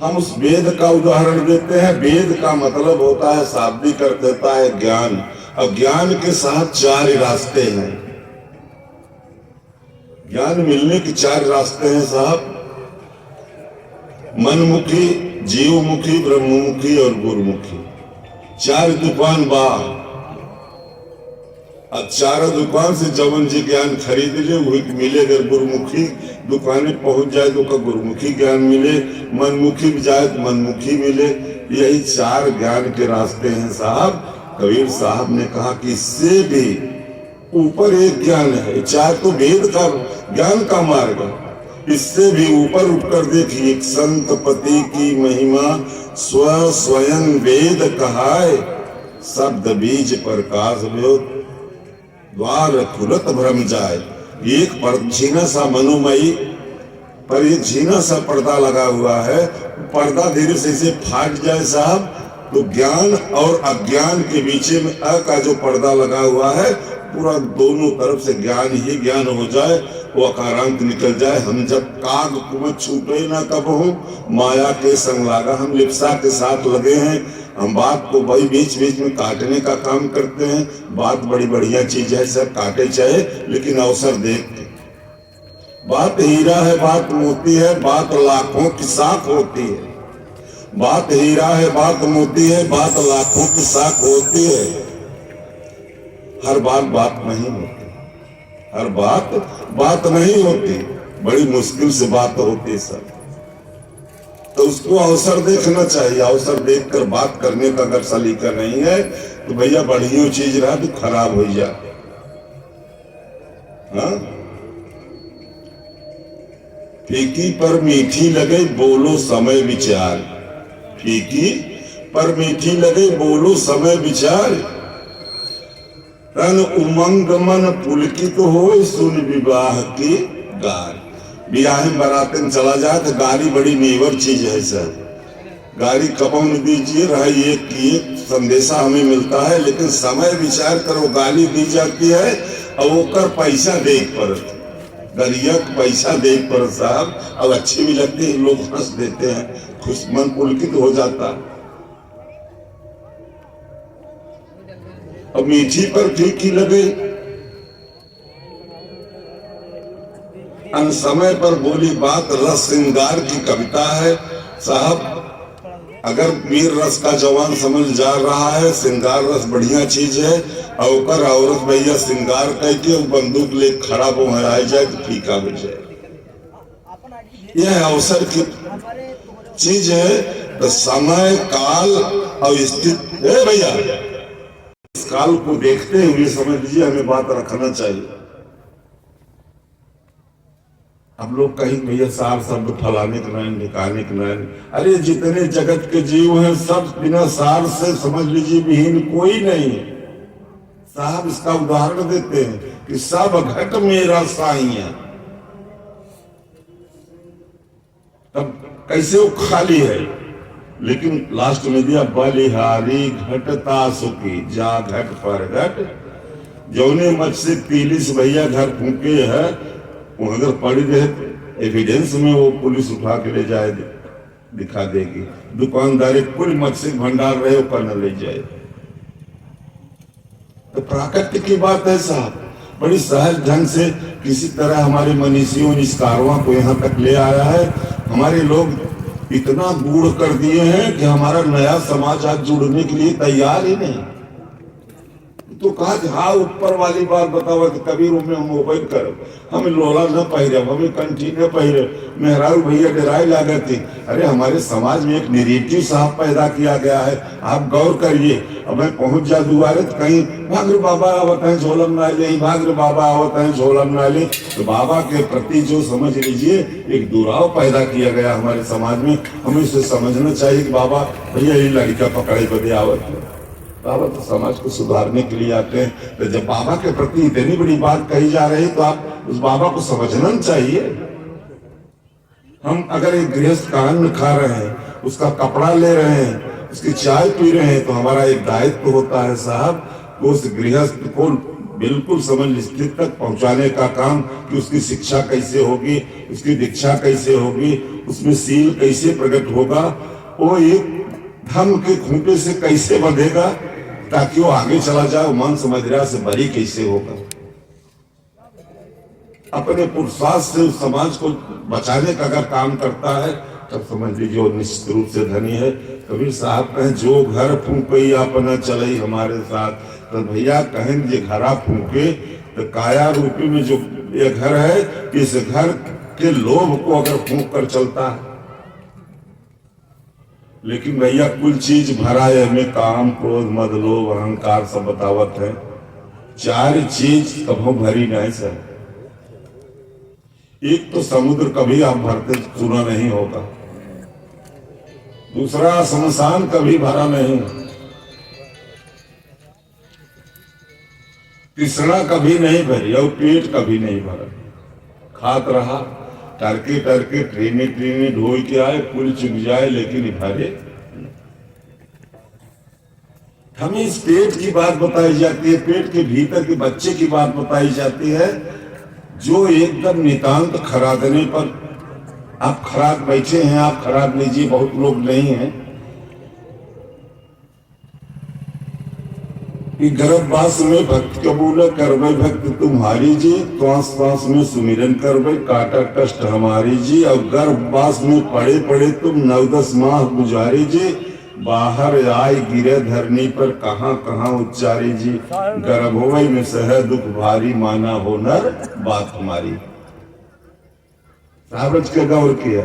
हम उस वेद का उदाहरण देते हैं। वेद का मतलब होता है शाब्दिक अर्थ देता है ज्ञान, और ज्ञान के साथ 4 रास्ते हैं। ज्ञान मिलने के 4 रास्ते हैं साहब, मनमुखी, जीवमुखी, ब्रह्ममुखी और गुरुमुखी। 4 दुकान बा, और 4 दुकान से जवन जी ज्ञान खरीद ले वही मिले। अगर गुरुमुखी दुकाने पहुंच जाए तो गुरुमुखी ज्ञान मिले, मनमुखी जाए तो मनमुखी मिले। यही 4 ज्ञान के रास्ते हैं साहब। कबीर साहब ने कहा कि इससे भी ऊपर एक ज्ञान है। 4 तो वेद का ज्ञान का मार्ग, इससे भी ऊपर उठकर देखिए, एक संत पति की महिमा स्वयं वेद कहाय, शब्द बीज प्रकाश व्योत, द्वार खुलत भ्रम जाए। एक झीना सा मनोमयी पर ये झीना सा पर्दा लगा हुआ है, पर्दा धीरे से इसे फाट जाए साहब, तो ज्ञान और अज्ञान के बीच में अ का जो पर्दा लगा हुआ है, पूरा दोनों तरफ से ज्ञान ही ज्ञान हो जाए, वो अकारांत निकल जाए। हम जब काग कुमत छूटे ना कब हूँ, माया के संग लागा, हम लिप्सा के साथ लगे हैं। हम बात को भाई बीच बीच में काटने का काम करते हैं। बात बड़ी बढ़िया चीज है, सब काटे चाहे, लेकिन अवसर देख के। बात हीरा है, बात मोती है, बात लाखों की साख होती है। बात हीरा है, बात मोती है, बात लाखों की साख होती है। हर बात नहीं होती, हर बात नहीं होती, बड़ी मुश्किल से बात होती है सब। तो उसको अवसर देखना चाहिए। अवसर देखकर बात करने का अगर सलीका नहीं है तो भैया बढ़िया चीज रहा तो खराब हो जाए। हाँ, फीकी पर मीठी लगे बोलो समय विचार, फीकी पर मीठी लगे बोलो समय विचार, तन उमंग मन पुलकित हो सुन विवाह की गार। ब्याह में बारातन चला जाए तो गाड़ी बड़ी नेवर चीज है सर। गाड़ी कबम दीजिए रहा, एक की संदेशा हमें मिलता है, लेकिन समय विचार करो गाली दी जाती है और वो कर पैसा देख पर गरिया पैसा देख पर साहब, अब अच्छी भी लगती है, लोग हंस देते हैं, खुश मन पुलकित हो जाता। अब मीठी पर फीकी लगे, अन समय पर बोली बात रस श्रृंगार की कविता है साहब। अगर वीर रस का जवान समझ जा रहा है, श्रृंगार रस बढ़िया चीज है, और औरत भैया श्रृंगार कह के बंदूक ले खड़ा बोहराई जाए तो फीका हो जाए। यह अवसर की चीज है। तो समय काल और स्थिति भैया, इस काल को देखते हुए समझ लीजिए हमें बात रखना चाहिए। हम लोग कहीं भैया सार शब्द फलाने के नाम निकालने के नाम, अरे जितने जगत के जीव हैं सब बिना सार से समझ लीजिए विहीन कोई नहीं है साहब। इसका उदाहरण देते हैं कि सब घट मेरा साई है, तब कैसे वो खाली है, लेकिन लास्ट में दिया बलिहारी घटता सुखी जा घट पर घट। जौने मत से पीलिस भैया घर फूके है, वो अगर पड़ी रहे एविडेंस में वो पुलिस उठा के ले जाए, दिखा देगी। दुकानदारी कुल मत्स्य भंडार रहे वो कर न ले जाए। तो प्राकृति की बात है साहब, बड़ी सहज ढंग से किसी तरह हमारे मनीषियों ने इस कारवां को यहाँ तक ले आया है। हमारे लोग इतना गूढ़ कर दिए हैं कि हमारा नया समाज आज जुड़ने के लिए तैयार ही नहीं। तो कहा हाँ ऊपर वाली बात बतावा कि कबीर में हम मोबाइल करो, हम लोला न पहिरे, हमें कंठी न पहिरे, मेहरारू भैया डराई लागत थी। अरे हमारे समाज में एक निगेटिव साहब पैदा किया गया है, आप गौर करिए। अब मैं पहुंच जा दुआरे तो कहीं भाग्र बाबा आवत है झोलम ना ले, भाग्र बाबा आवत है झोलम ना ले। तो बाबा के प्रति जो समझ लीजिए एक दुराव पैदा किया गया हमारे समाज में। हमें इसे समझना चाहिए कि बाबा भैया ये लड़का पकड़े बदे आवत है, बाबा तो समाज को सुधारने के लिए आते हैं। तो जब बाबा के प्रति इतनी बड़ी बात कही जा रही तो आप उस बाबा को समझना चाहिए। हम अगर एक गृहस्थ का अन्न खा रहे हैं, उसका कपड़ा ले रहे हैं, उसकी चाय पी रहे हैं, तो हमारा एक दायित्व होता है साहब उस गृहस्थ को बिल्कुल समझ स्थित तक पहुंचाने का काम, कि उसकी शिक्षा कैसे होगी, उसकी दीक्षा कैसे होगी, उसमें सील कैसे प्रकट होगा, वो एक धर्म के खूंटे से कैसे बंधेगा ताकि वो आगे चला जाए, मांस मदिरा से बरी कैसे होगा। अपने पुरुषार्थ से उस समाज को बचाने का अगर काम करता है तब समझ लीजिए वो निश्चित रूप से धनी है। कबीर साहब कहें जो घर फूंकई अपना चलई हमारे साथ, तो भैया कहें ये घरा फूंके तो काया रूपी में जो ये घर है, इस घर के लोभ को अगर फूंक कर चलता है, लेकिन भैया कुल चीज भरा है हमें, काम क्रोध मद लोभ अहंकार सब बतावत है, चार चीज कभो भरी नहीं सर। एक तो समुद्र कभी आप भरते सुना नहीं होगा, दूसरा शमशान कभी भरा नहीं, तीसरा कभी नहीं भरी और पेट कभी नहीं भरा। खात रहा टरके टरके ट्रेने ट्रेने ढोल के आए, पुल चुक जाए लेकिन भरे। हमें इस पेट की बात बताई जाती है, पेट के भीतर के बच्चे की बात बताई जाती है, जो एकदम नितांत खरादने पर आप खराद बैठे हैं, आप खराद लीजिए, बहुत लोग नहीं हैं कि गर्भवास में भक्त कबूल करवे भक्त तुम्हारी जी, श्वास श्वास में सुमिरन करवे काटा कष्ट हमारी जी, और गर्भवास में पड़े पड़े तुम 9-10 माह गुजारी जी, बाहर आए गिरे धरनी पर कहां कहां उच्चारी जी, गर्भोवई में सह दुख भारी माना हो नर बात हमारी। साहब के गौर किया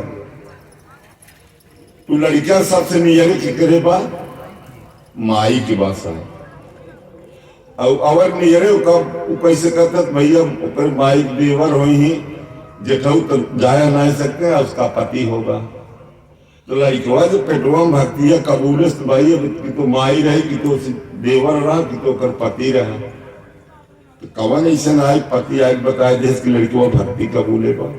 तू लड़कियां सबसे नियर की करे बात माई की बात सुन और नियरे कैसे कहता भैया ऊपर माई देवर हो ही जेठऊ तो जाया नहीं सकते, उसका पति होगा। तो लड़कवा जो पेटवा में भक्ति है कबूल भाई कि तो माई रहे कि तो देवर रहा कि तो कर पति रहा, तो कवन ऐसा आई पति आए बताए देश की लड़कवा भक्ति कबूले बा।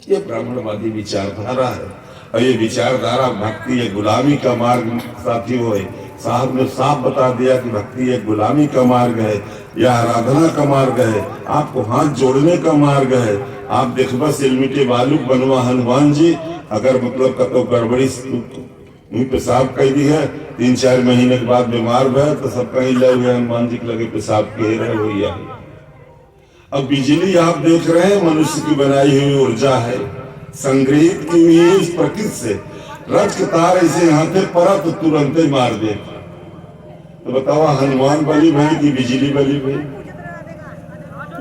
ये ब्राह्मणवादी विचारधारा है और ये विचारधारा भक्ति ये गुलामी का मार्ग साथी हो। साहब ने साफ बता दिया कि भक्ति एक गुलामी का मार्ग है या आराधना का मार्ग है, आपको हाथ जोड़ने का मार्ग है। आप देखबा सिलमिटे बालू बनवा हनुमान जी अगर मतलब कतो गड़बड़ी मुंह पेशाब कह दी है, 3-4 महीने के बाद बीमार हुआ तो सब कहीं लगे हनुमान जी के लगे पेशाब कह रहे हो या। अब बिजली आप देख रहे हैं मनुष्य की बनाई हुई ऊर्जा है, संग्रहित की हुई है इस प्रकृति से। रथ के तार ऐसे यहाँ थे पड़ा तो तुरंत ही मार दे। तो बताओ हनुमान बली भाई की बिजली बली भाई,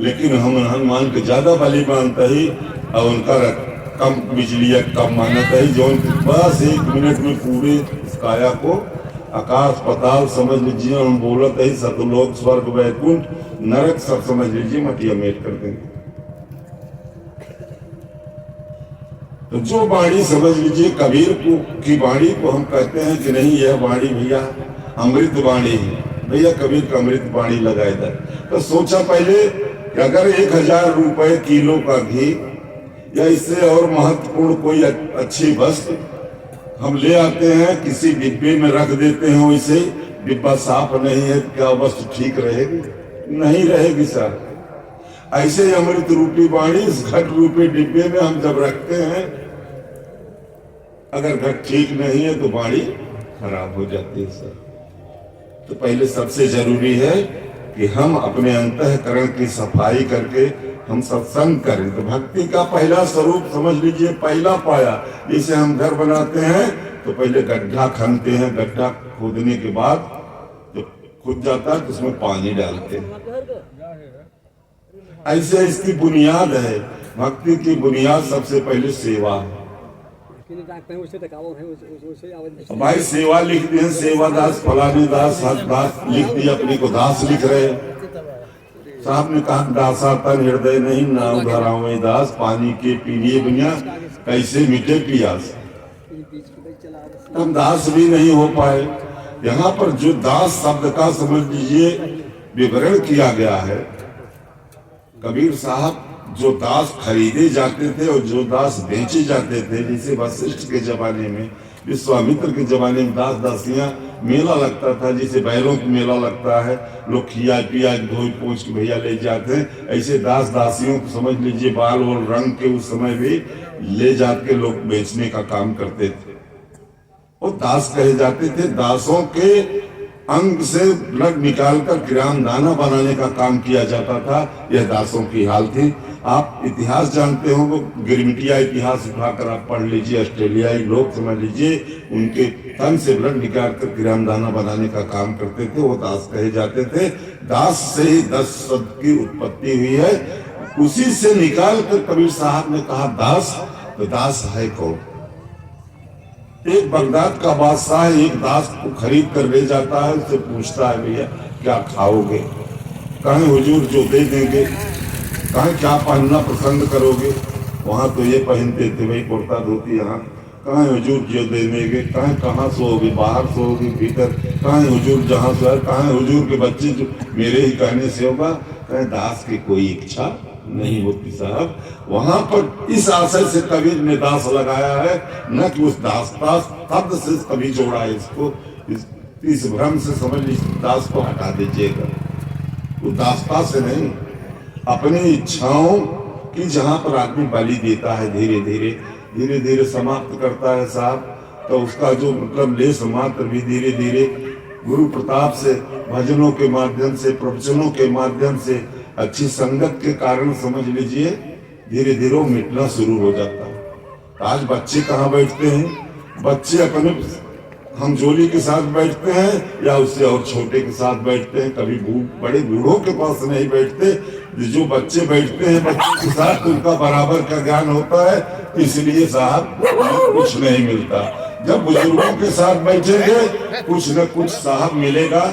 लेकिन हम हनुमान के ज्यादा बली मानता ही और उनका कम बिजली कम मानता ही, जो बस 1 मिनट में पूरे काया को आकाश पताल समझ लीजिए। हम बोलत है सतलोक स्वर्ग वैकुंठ नरक सब समझ लीजिए, मटिया मेट कर देंगे। तो जो वाणी समझ लीजिए कबीर की वाणी को हम कहते हैं कि नहीं यह वाणी भैया अमृत वाणी है, भैया कबीर का अमृत वाणी लगाए था। तो सोचा पहले कि अगर 1000 रुपए किलो का घी या इससे और महत्वपूर्ण कोई अच्छी वस्तु हम ले आते हैं, किसी डिब्बे में रख देते हैं, वैसे डिब्बा साफ नहीं है, क्या वस्तु ठीक रहेगी? नहीं रहेगी सर। ऐसे ही अमृत रूपी वाणी इस घट रूपी डिब्बे में हम जब रखते हैं, अगर घट ठीक नहीं है तो वाणी खराब हो जाती है सर। तो पहले सबसे जरूरी है कि हम अपने अंतःकरण की सफाई करके हम सत्संग करें। तो भक्ति का पहला स्वरूप समझ लीजिए, पहला पाया। जैसे हम घर बनाते हैं तो पहले गड्ढा खनते हैं, गड्ढा खोदने के बाद जब खुद जाता है तो उसमें पानी डालते हैं। ऐसे इसकी बुनियाद है, भक्ति की बुनियाद सबसे पहले सेवा है। भाई सेवा लिख दिए, सेवा दास फलाने दास हर दास लिख दिया, अपने को दास लिख रहे। साहब ने कहा दासा तन हृदय नहीं ना उधरावे दास, पानी के पीलिए बिना कैसे मिटे पियास। हम दास भी नहीं हो पाए। यहाँ पर जो दास शब्द का समझ लीजिए विवरण किया गया है, कबीर साहब जो दास खरीदे जाते थे और जो दास बेचे जाते थे, जैसे वशिष्ठ के जमाने में, विश्वामित्र के जमाने में दास दासियां मेला लगता था, जैसे बैलों का मेला लगता है, लोग खिया पिया धोई पोंछ के भैया ले जाते हैं। ऐसे दास दासियों को समझ लीजिए बाल और रंग के उस समय भी ले जाके लोग बेचने का काम करते थे, वो दास कहे जाते थे। दासों के अंग से ब्लड निकालकर किरान दाना बनाने का काम किया जाता था, यह दासों की हाल थी। आप इतिहास जानते हो, गिरमिटिया इतिहास उठाकर आप पढ़ लीजिए, ऑस्ट्रेलियाई लोग समझ लीजिए उनके तन से ब्लड निकाल कर किरान दाना बनाने का काम करते थे, वो दास कहे जाते थे। दास से ही 10 शब्द की उत्पत्ति हुई है, उसी से निकाल कर कबीर साहब ने कहा दास। तो दास है कौन? एक बगदाद का बादशाह एक दास को खरीद कर ले जाता है, उससे पूछता है भैया क्या खाओगे? कहें हुजूर जो दे देंगे। कहाँ क्या पहनना पसंद करोगे? वहाँ तो ये पहनते थे भाई कुर्ता धोती, यहाँ कहाँ हुजूर जो देंगे, कहाँ सोओगे, बाहर सोओगे भीतर, कहाँ हुजूर जहाँ सो, कहाँ हुजूर के बच्चे जो मेरे ही कहने से होगा, कहीं दास की कोई इच्छा नहीं होती साहब। वहां पर इस आशय से कबीर ने दास लगाया है, न कि उस दासता शब्द से कभी जोड़ा है इसको, इस भ्रम से समझ इस दास को हटा दीजिएगा। वो दासता से नहीं, अपनी इच्छाओं की जहां पर आदमी बलि देता है, धीरे धीरे समाप्त करता है साहब, तो उसका जो मतलब लेस मात्र भी धीरे धीरे गुरु प्रताप से, भजनों के माध्यम से, प्रवचनों के माध्यम से, अच्छी संगत के कारण समझ लीजिए धीरे धीरे वो मिटना शुरू हो जाता है। आज बच्चे कहाँ बैठते हैं? बच्चे अपने हमजोली के साथ बैठते हैं या उससे और छोटे के साथ बैठते हैं, कभी बड़े बूढ़ों के पास नहीं बैठते। जो बच्चे बैठते हैं बच्चों के साथ उनका बराबर का ज्ञान होता है, इसलिए साहब कुछ नहीं मिलता। जब बुजुर्गों के साथ बैठेंगे कुछ न कुछ साहब मिलेगा,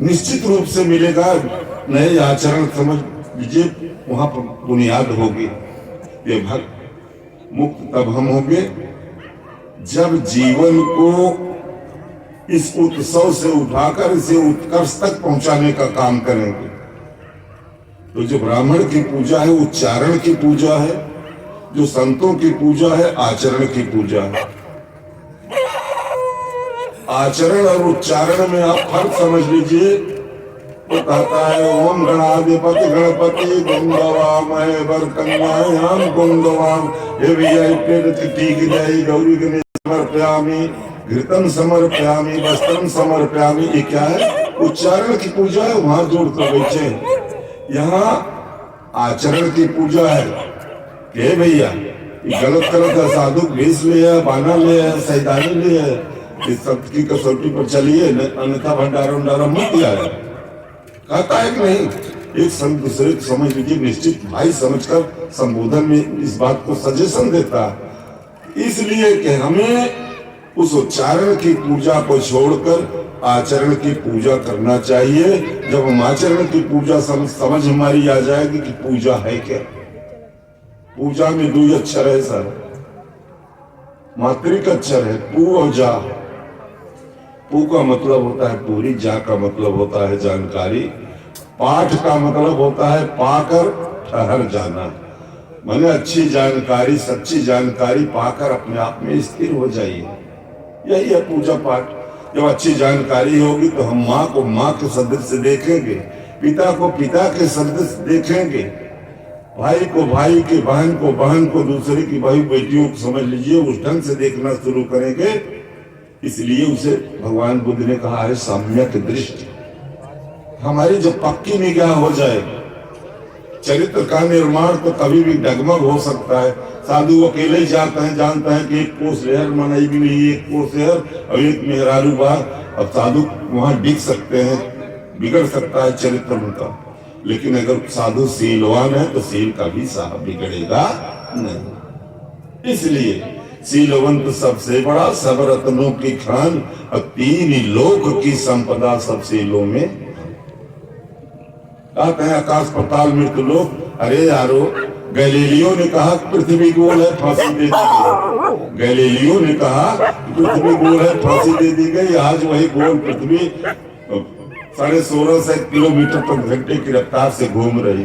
निश्चित रूप से मिलेगा। नए आचरण समझ लीजिए वहां पर बुनियाद होगी। ये भक्त मुक्त तब हम होंगे जब जीवन को इस उत्सव से उठाकर इसे उत्कर्ष तक पहुंचाने का काम करेंगे। तो जो ब्राह्मण की पूजा है उच्चारण की पूजा है, जो संतों की पूजा है आचरण की पूजा है। आचरण और उच्चारण में आप फर्क समझ लीजिए। वो कहता है ओम गणाधिपति गणपति गुंगवामहे वरकन्यायाम गुंगवाम, हे भैया टीक जाई गौरी गणेश समर्पयामि, घृतम समर्पयामि, वस्त्रम समर्पयामि। ये क्या है? उच्चारण की पूजा है, वहां जोड़ कर बैठे। यहाँ आचरण की पूजा है कि भैया गलत है, साधु भेष ले है, बाना ले है, सैदानी ले है, इस सब की कसौटी पर चलिए, अन्यथा भंडारा मत दिया है। कहता है कि नहीं, एक संत दूसरे को समझ लीजिए, निश्चित भाई समझकर संबोधन में इस बात को सजेशन देता है। इसलिए कि हमें उस उच्चारण की पूजा को छोड़कर आचरण की पूजा करना चाहिए। जब हम आचरण की पूजा समझ हमारी आ जाएगी कि पूजा है क्या। पूजा में दो अक्षर है सर, मात्रिक अक्षर है पू और जा। पू का मतलब होता है पूरी, जा का मतलब होता है जानकारी, पाठ का मतलब होता है पाकर ठहर जाना। मैंने अच्छी जानकारी, सच्ची जानकारी पाकर अपने आप में स्थिर हो जाइए, यही है पूजा पाठ। जब अच्छी जानकारी होगी तो हम माँ को माँ के सदृश से देखेंगे, पिता को पिता के सदृश देखेंगे, भाई को भाई के, बहन को बहन को, दूसरे की भाई बेटियों को समझ लीजिए उस ढंग से देखना शुरू करेंगे। इसलिए उसे भगवान बुद्ध ने कहा है सम्यक दृष्टि। हमारी जब पक्की निगाह हो जाएगी, चरित्र का निर्माण तो कभी भी डगमग हो सकता है। साधु अकेले ही जाते हैं, जानते हैं कि एक कोस लहर मनाई भी नहीं, एक कोस लहर और एक मेहरारू बार। अब साधु वहां डिग सकते हैं, बिगड़ सकता है चरित्र उनका। लेकिन अगर साधु सीलवान है तो सील कभी साहब बिगड़ेगा नहीं। इसलिए सीलवंत सबसे बड़ा, सब रत्नों की खान, और तीन लोक की संपदा सब सीलों में। कहते हैं आकाश पाताल मृत्यु लोक। अरे यारो, गैलीलियो ने कहा पृथ्वी गोल है, फांसी दे दी गई। गैलीलियो ने कहा पृथ्वी गोल है, फांसी दे दी गई। आज वही गोल पृथ्वी 16.5 किलोमीटर प्रति घंटे की रफ्तार से घूम रही,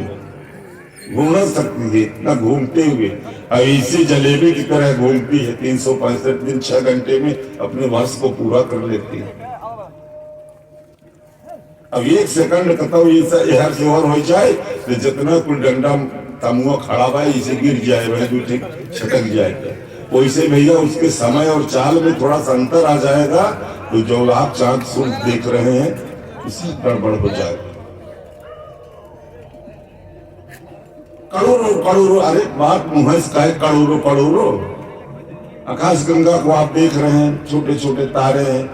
घूम सकती है इतना घूमते हुए। अब इसी जलेबी की तरह घूमती है, 365 दिन 6 घंटे में अपने वर्ष को पूरा कर लेती है। अब 1 सेकंड कहता हूँ हर से और हो जाए तो जितना कोई डंडा तमुआ खड़ा हुआ है इसे गिर जाए, वह ठीक छटक जाएगा। वैसे भैया उसके समय और चाल में थोड़ा सा अंतर आ जाएगा तो जो आप चांद सूरज देख रहे हैं इससे गड़बड़ हो जाएगा। करोड़ों करोड़ों, अरे बात मुहस का है, करोड़ों करोड़ों आकाश गंगा को आप देख रहे हैं, छोटे छोटे तारे हैं,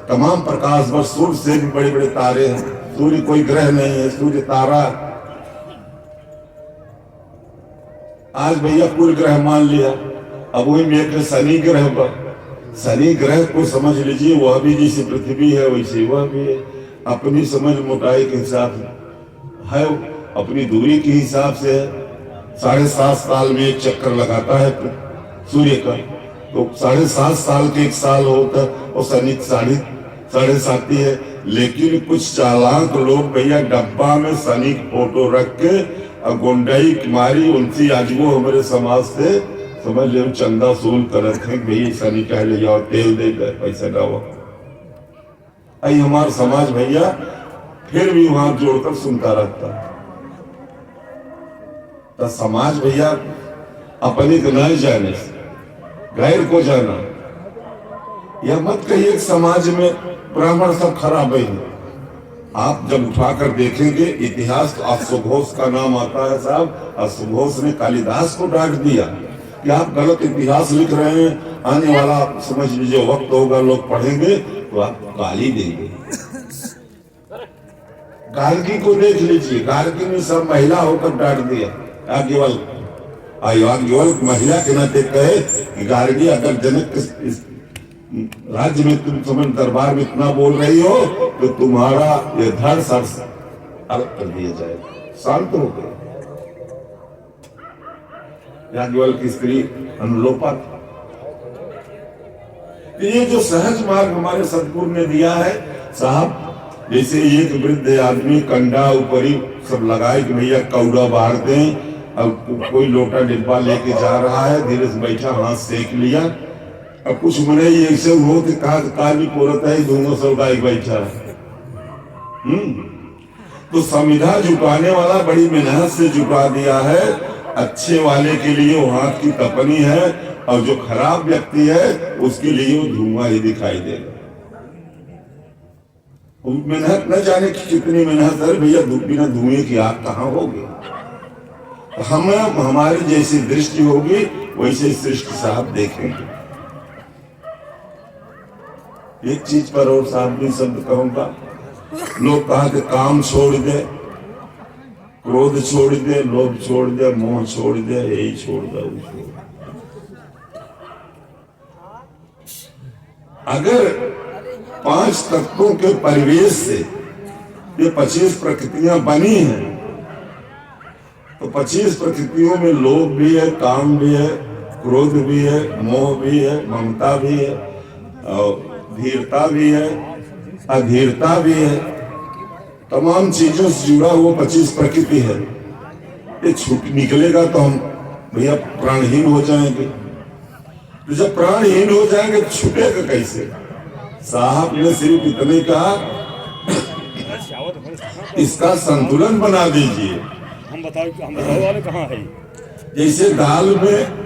तमाम प्रकाश वर्ष, सूर्य से भी बड़े बड़े तारे हैं। सूर्य कोई ग्रह नहीं है, सूर्य तारा। आज भैया पूर्ण ग्रह मान लिया, अब वही में शनि ग्रह पर, शनि ग्रह को समझ लीजिए वह भी जैसे पृथ्वी है वैसे वह भी है, अपनी समझ मोटाई के हिसाब है। अपनी दूरी के हिसाब से है। 7.5 साल में एक चक्कर लगाता है सूर्य का, तो 7.5 साल के एक साल होता और शनि 7.5 ही है। लेकिन कुछ चालाक लोग भैया डब्बा में शनि की फोटो रख के और गुंडाई मारी उनसे आज वो हमारे समाज से समझ ले चंदा सूल करते हैं, भैया शनि कह ले जाओ तेल दे गए पैसा ना हो। आई हमारा समाज भैया फिर भी वहां जोड़कर सुनता रहता है। तो समाज भैया अपने को नहीं जाने गैर को जाना, यह मत कहिए कि समाज में ब्राह्मण सब खराब है। आप जब उठाकर देखेंगे इतिहास तो अश्वघोष का नाम आता है साहब। अश्वघोष ने कालिदास को डांट दिया कि आप गलत इतिहास लिख रहे हैं, आने वाला समझ लीजिए वक्त होगा लोग पढ़ेंगे तो आप गाली देंगे। गार्गी को देख लीजिए, गार्गी ने सब महिला होकर डांट दिया। याज्ञवल्क्य महिला के नाते कहे कि गार्गी अगर जनक इस राज्य में तुम समझ दरबार में इतना बोल रही हो तो तुम्हारा ये धड़ सर अलग कर दिया जाएगा। शांत हो गए। याज्ञवल्क्य की स्त्री अनुलोपा। ये जो सहज मार्ग हमारे सदगुरु ने दिया है साहब, जैसे एक वृद्ध आदमी कंडा ऊपरी सब लगाए कि भैया कौड़ा बाहर दें, अब कोई लोटा डिब्बा लेके जा रहा है, धीरे से बैठा हाथ सेक लिया। अब कुछ मने ऐसे हो कि काली पोरत है दोनों सौ गाय बैठा है। तो संविधा जुटाने वाला बड़ी मेहनत से जुटा दिया है। अच्छे वाले के लिए वो हाथ की तपनी है और जो खराब व्यक्ति है उसके लिए वो धुआं ही दिखाई देगा। मेहनत न जाने की कितनी मेहनत है भैया, बिना धुएं की आग कहाँ होगी। हमारी जैसी दृष्टि होगी वैसे सृष्टि साहब देखेंगे। एक चीज पर और साहब भी शब्द कहूंगा, लोग कहा कि काम छोड़ दे, क्रोध छोड़ दे, लोभ छोड़ दे, मोह छोड़ दे, यही छोड़ दे, वो छोड़ दे। अगर 5 तत्वों के परिवेश से ये 25 प्रकृतियां बनी हैं, तो 25 प्रकृतियों में लोभ भी है, काम भी है, क्रोध भी है, मोह भी है, ममता भी है, और धीरता भी है, अधीरता भी है। तमाम चीजों से जुड़ा हुआ 25 प्रकृति है। ये छूट निकलेगा तो हम भैया प्राणहीन हो जाएंगे। तो जब प्राणहीन हो जाएंगे तो छूटेगा कैसे? साहब ने सिर्फ इतने कहा इसका संतुलन बना दीजिए। हम बताओ वाले कहाँ है? जैसे दाल में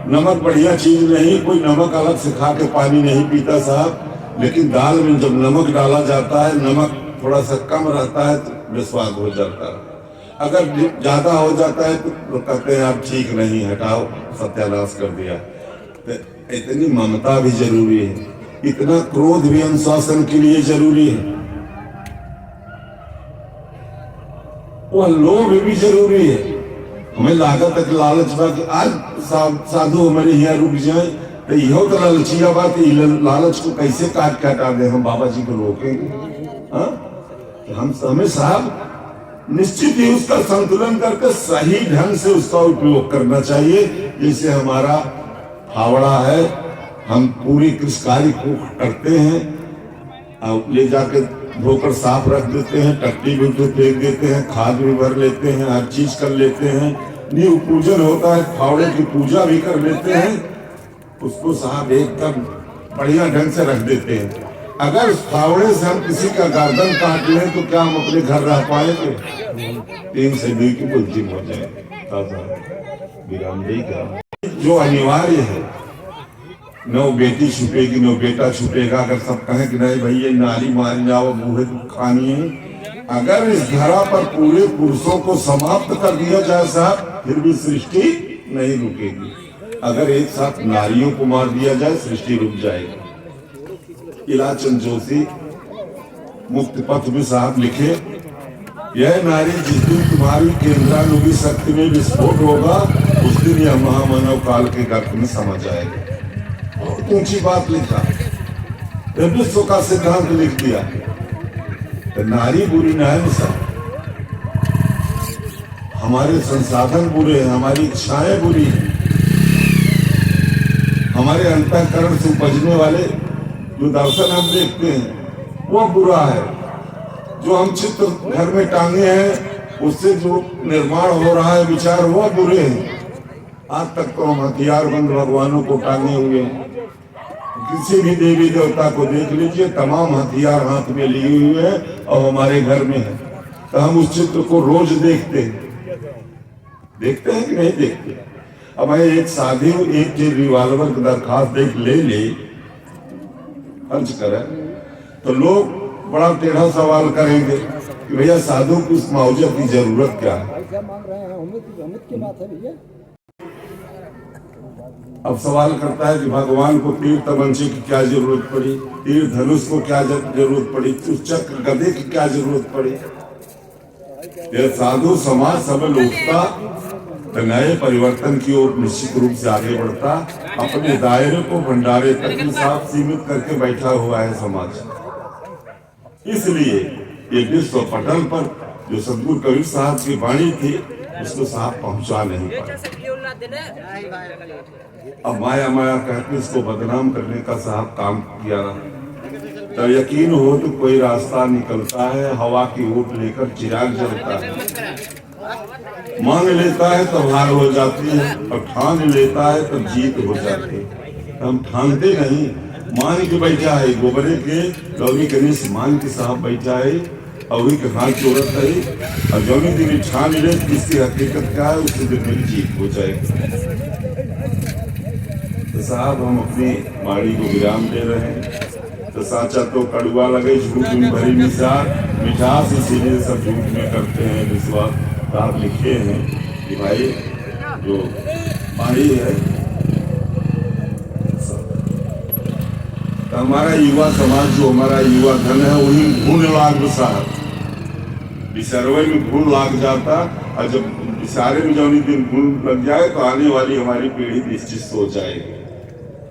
नमक बढ़िया चीज नहीं, कोई नमक अलग से खा के पानी नहीं पीता साहब, लेकिन दाल में जब नमक डाला जाता है, नमक थोड़ा सा कम रहता है तो बेस्वाद हो जाता है। अगर ज्यादा हो जाता है तो कहते हैं आप ठीक नहीं, हटाओ, सत्यानाश कर दिया। तो इतनी ममता भी जरूरी है, इतना क्रोध भी अनुशासन के लिए जरूरी है, वह लोभ भी जरूरी है। हमें लागत है कि लालच बा कि आज साधु हमारे यहाँ रुक जाए, तो यहो तो लालचिया बात, लालच को कैसे काट के हटा दे, हम बाबा जी को रोकेंगे। हमें साहब निश्चित ही उसका संतुलन करके सही ढंग से उसका उपयोग करना चाहिए। जैसे हमारा फावड़ा है, हम पूरी कृषकारी को करते हैं, ले जाके धोकर साफ रख देते हैं, टट्टी भी फेंक देते हैं, खाद भी भर लेते हैं, हर चीज कर लेते हैं। नींव पूजन होता है, फावड़े की पूजा भी कर लेते हैं, उसको साहब एकदम बढ़िया ढंग से रख देते हैं। अगर फावड़े से हम किसी का गर्दन काट लें तो क्या हम अपने घर रह पाएंगे? 3 से 2 की बुद्धि हो जाए। जो अनिवार्य है, न वो बेटी छूटेगी न बेटा छूटेगा। अगर सब कहें कि नहीं भाई ये नारी मारी जाओ, बूहे खानी है, अगर इस धरा पर पूरे पुरुषों को समाप्त कर दिया जाए साहब, फिर भी सृष्टि नहीं रुकेगी। अगर एक साथ नारियों को मार दिया जाए, सृष्टि रुक जाएगी। इलाचंद जोशी मुक्त पथ में साहब लिखे, यह नारी जिस दिन तुम्हारी केंद्रानुगी शक्ति में विस्फोट होगा, उस दिन यह महामानव काल के गर्भ में समा जाएगा। बहुत ऊंची बात लिखा, विश्व का सिद्धांत लिख दिया। तो नारी बुरी ना है साहब, हमारे संसाधन बुरे हैं, हमारी इच्छाएं बुरी हैं, हमारे अंतःकरण से उपजने वाले जो दर्शन हम देखते हैं वो बुरा है। जो हम चित्र घर में टांगे हैं उससे जो निर्माण हो रहा है विचार वो बुरे हैं। आज तक तो हम हथियारबंद भगवानों को टांगे हुए हैं। किसी भी देवी देवता को देख लीजिए, तमाम हथियार हाथ में लिए हुए हैं और हमारे घर में है। तो हम उस चित्र को रोज देखते हैं कि नहीं देखते? अब एक साधु एक रिवाल्वर की दरखास्त देख ले खर्च करे तो लोग बड़ा टेढ़ा सवाल करेंगे कि भैया साधु को उस मुआवजे की जरूरत क्या है? अब सवाल करता है कि भगवान को तीर तमंचे की क्या जरूरत पड़ी, तीर धनुष को क्या जरूरत पड़ी, चक्र गदे की क्या जरूरत पड़ी? यह साधु समाज सबल उठता तो नए परिवर्तन की ओर निश्चित रूप से आगे बढ़ता। अपने दायरे को भंडारे तक ही साफ सीमित करके बैठा हुआ है समाज। इसलिए ये विश्व पटल पर जो सदगुरु कबीर साहब की वाणी थी उसको साफ पहुंचा नहीं पाया। अब माया माया कहते इसको बदनाम करने का साहब काम किया रहा। तो यकीन हो तो कोई रास्ता निकलता है, हवा की ऊँट लेकर चिराग जलता है। मांग लेता है तो हार हो जाती है और ठान लेता है तो जीत हो जाती है। हम ठानते नहीं, मान के बैठा है गोबरे के गौरी गणेश मान के साहब बैठा है और वही के हाथ चोरत है और जौनी दिन ठान ले इसकी हकीकत क्या है उसी दिन मेरी जीत हो जाएगी। तो साहब हम अपनी बाड़ी को विराम दे रहे हैं। तो साचा तो कड़ुआ लगे, झूठ में भरी मिठास इसीलिए सब झूठ में करते हैं विश्वास। आप लिखे हैं कि भाई जो बाड़ी है तो हमारा युवा समाज जो हमारा युवा धन है वही घून लाग साहब विसरवे में घून लाग जाता। और जब इशारे में जौनी दिन घून लग जाए तो आने वाली हमारी पीढ़ी निश्चित सो जाएगी।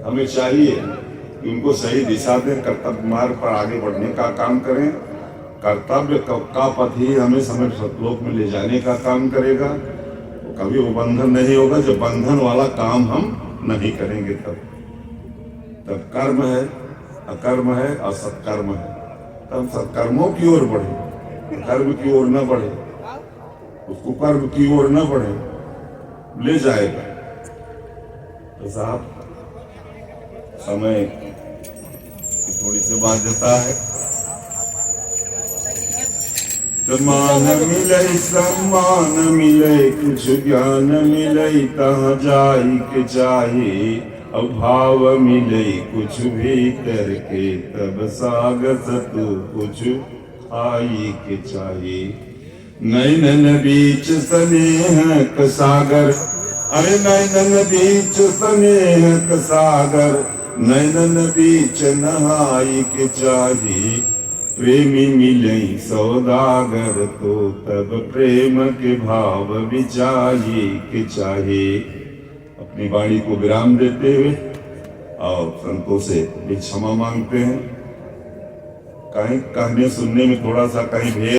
हमें चाहिए कि उनको सही दिशा दें, कर्तव्य मार्ग पर आगे बढ़ने का काम करें। कर्तव्य का पथ ही हमें समय सतलोक में ले जाने का काम करेगा। तो कभी वो बंधन नहीं होगा जब बंधन वाला काम हम नहीं करेंगे। तब कर्म है, अकर्म है और सत्कर्म है। तब सत्कर्मों की ओर बढ़े, कर्म की ओर न बढ़े, उसको कर्म की ओर न बढ़े, ले जाएगा। तो साहब समय की थोड़ी सी बाध्यता है। मान मिले सम्मान मिले कुछ ज्ञान मिले तहाँ जाई के चाहे, अभाव मिले कुछ भीतर के तब सागर सतु कुछ आई के चाहे। नैनन बीच स्नेह का सागर, अरे नैनन बीच स्नेह का सागर, नैनन बीच नहाई के चाहे। प्रेमी मिले सौदागर तो तब प्रेम के भाव विचारे के चाहे। अपनी वाणी को विराम देते हुए और संतों से भी क्षमा मांगते हैं। कहीं कहने सुनने में थोड़ा सा कहीं भेद